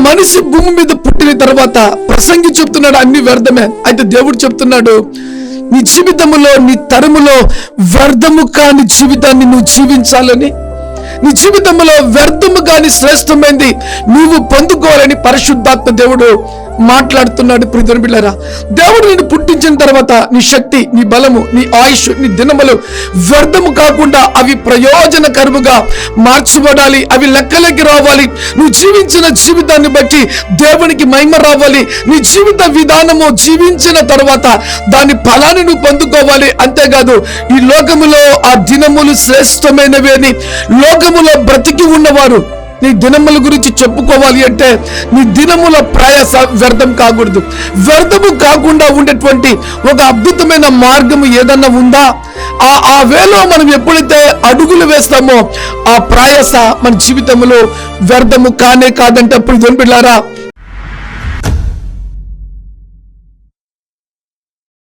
మనిషి భూమి మీద పుట్టిన తర్వాత ప్రసంగి చెప్తున్నాడు అన్ని వ్యర్థమే. అయితే దేవుడు చెప్తున్నాడు, నీ జీవితములో, నీ తరములో వ్యర్థము కాని జీవితాన్ని నువ్వు జీవించాలని, నీ జీవితంలో వ్యర్థము కాని శ్రేష్టమైంది నువ్వు పొందుకోవాలని పరిశుద్ధాత్మ దేవుడు మాట్లాడుతున్నాడు. ప్రియమైన బిడ్డలారా, దేవుడు నిన్ను పుట్టించిన తర్వాత నీ శక్తి, నీ బలము, నీ ఆయుష్, నీ దినములు వ్యర్థము కాకుండా అవి ప్రయోజనకరముగా మార్చబడాలి. అవి లెక్కలకి రావాలి. నువ్వు జీవించిన జీవితాన్ని బట్టి దేవునికి మహిమ రావాలి. నీ జీవిత విధానము జీవించిన తర్వాత దాని ఫలాన్ని నువ్వు పొందుకోవాలి. అంతేకాదు, ఈ లోకములో ఆ దినములు శ్రేష్టమైనవి అని లోకములో బ్రతికి ఉన్నవారు నీ దినముల గురించి చెప్పుకోవాలి అంటే నీ దినముల ప్రయాస వ్యర్థం కాకూడదు. వ్యర్థము కాకుండా ఉండేటువంటి ఒక అద్భుతమైన మార్గము ఏదన్నా ఉందా? ఆ వేలో మనం ఎప్పుడైతే అడుగులు వేస్తామో ఆ ప్రయాస మన జీవితంలో వ్యర్థము కానే కాదంటే. అప్పుడు బిడ్డలారా,